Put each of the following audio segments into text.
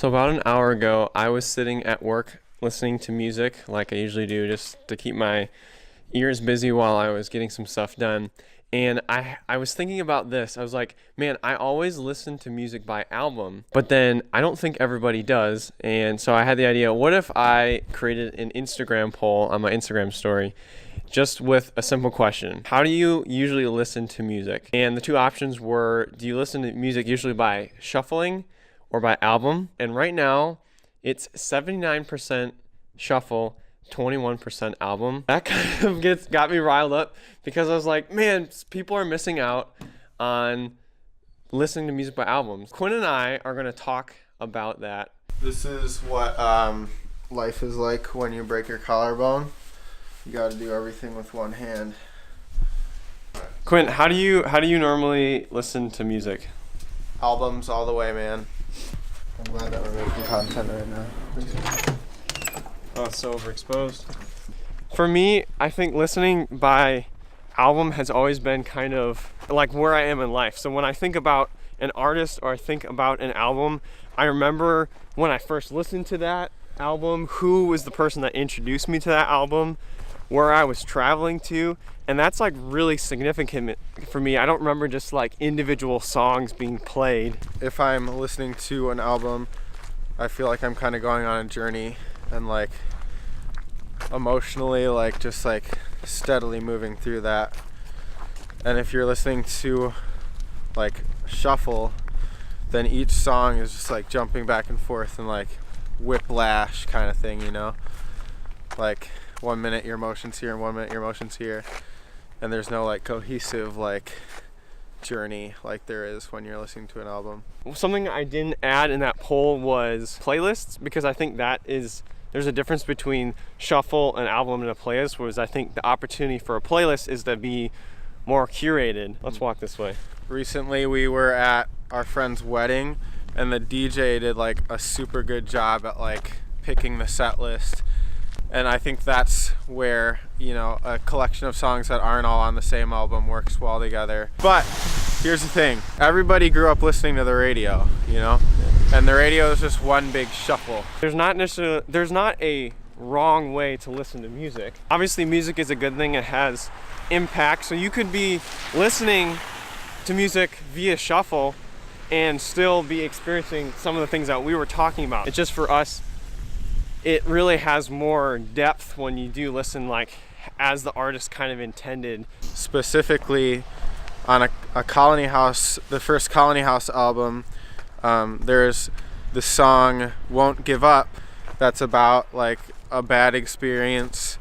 So about an hour ago, I was sitting at work listening to music like I usually do, just to keep my ears busy while I was getting some stuff done. And I was thinking about this. I was like, man, I always listen to music by album, but then I don't think everybody does. And so I had the idea, what if I created an Instagram poll on my Instagram story just with a simple question? How do you usually listen to music? And the two options were, do you listen to music usually by shuffling or by album? And right now it's 79% shuffle, 21% album. That kind of got me riled up because I was like, man, people are missing out on listening to music by albums. Quinn and I are going to talk about that. This is what life is like when you break your collarbone. You got to do everything with one hand. Quinn, how do you normally listen to music? Albums all the way, man. I'm glad that we're making content right now. Oh, it's so overexposed. For me, I think listening by album has always been kind of like where I am in life. So when I think about an artist or I think about an album, I remember when I first listened to that album, who was the person that introduced me to that album, where I was traveling to, and that's like really significant for me. I don't remember just like individual songs being played. If I'm listening to an album, I feel like I'm kind of going on a journey and like emotionally like just like steadily moving through that. And if you're listening to like shuffle, then each song is just like jumping back and forth and like whiplash kind of thing, you know? Like 1 minute your emotions here and 1 minute your emotions here, and there's no like cohesive like journey like there is when you're listening to an album. Something I didn't add in that poll was playlists, because I think there's a difference between shuffle, an album, and a playlist, whereas I think the opportunity for a playlist is to be more curated. Let's walk this way. Recently we were at our friend's wedding and the DJ did like a super good job at like picking the set list. And I think that's where, you know, a collection of songs that aren't all on the same album works well together. But here's the thing. Everybody grew up listening to the radio, you know? And the radio is just one big shuffle. There's not a wrong way to listen to music. Obviously, music is a good thing. It has impact. So you could be listening to music via shuffle and still be experiencing some of the things that we were talking about. It's just for us, it really has more depth when you do listen like as the artist kind of intended. Specifically on a Colony House, the first Colony House album, there's the song Won't Give Up that's about like a bad experience,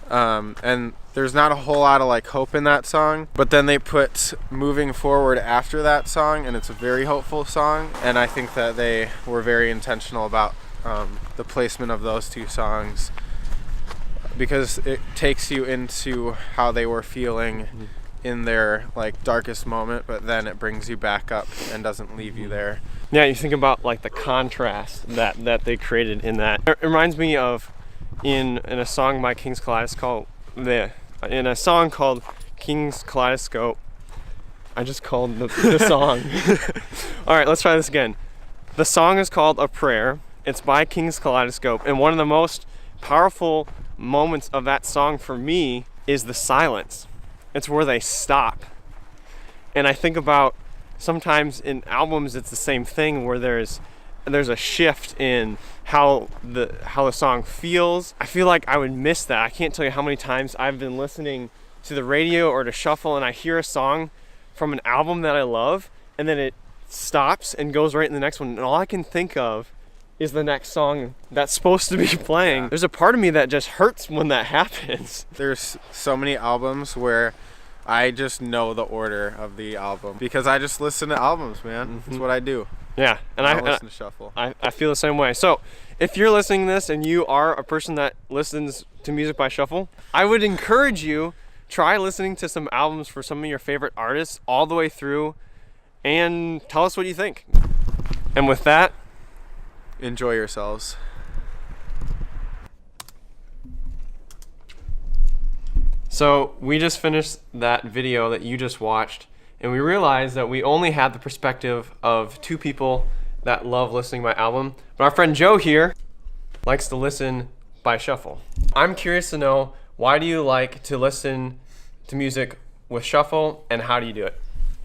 and there's not a whole lot of like hope in that song, but then they put Moving Forward after that song and it's a very hopeful song. And I think that they were very intentional about the placement of those two songs, because it takes you into how they were feeling in their like darkest moment, but then it brings you back up and doesn't leave you there. Yeah, you think about like the contrast that they created in that. It reminds me of in a song by King's Kaleidoscope, in a song called King's Kaleidoscope. I just called the song. All right, let's try this again. The song is called A Prayer. It's by King's Kaleidoscope, and one of the most powerful moments of that song for me is the silence. It's where they stop. And I think about sometimes in albums it's the same thing, where there's a shift in how the song feels. I feel like I would miss that. I can't tell you how many times I've been listening to the radio or to shuffle and I hear a song from an album that I love, and then it stops and goes right in the next one, and all I can think of is the next song that's supposed to be playing. Yeah. There's a part of me that just hurts when that happens. There's so many albums where I just know the order of the album because I just listen to albums, man. Mm-hmm. That's what I do. Yeah, and I listen to shuffle. I feel the same way. So if you're listening to this and you are a person that listens to music by shuffle, I would encourage you, try listening to some albums for some of your favorite artists all the way through and tell us what you think. And with that, enjoy yourselves. So we just finished that video that you just watched, and we realized that we only had the perspective of two people that love listening to my album. But our friend Joe here likes to listen by shuffle. I'm curious to know, why do you like to listen to music with shuffle, and how do you do it?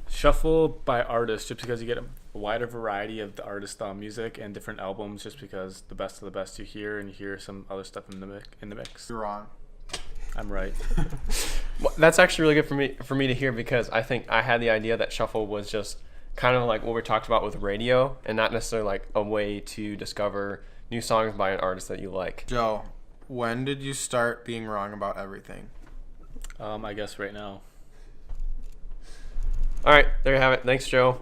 Shuffle by artist, just because you get a wider variety of the artist music and different albums, just because the best of the best you hear, and you hear some other stuff in the mix. You're wrong. I'm right. Well, that's actually really good for me to hear, because I think I had the idea that shuffle was just kind of like what we talked about with radio, and not necessarily like a way to discover new songs by an artist that you like. Joe, when did you start being wrong about everything? I guess right now. All right, there you have it. Thanks, Joe.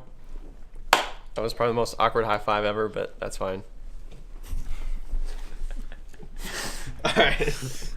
That was probably the most awkward high five ever, but that's fine. All right.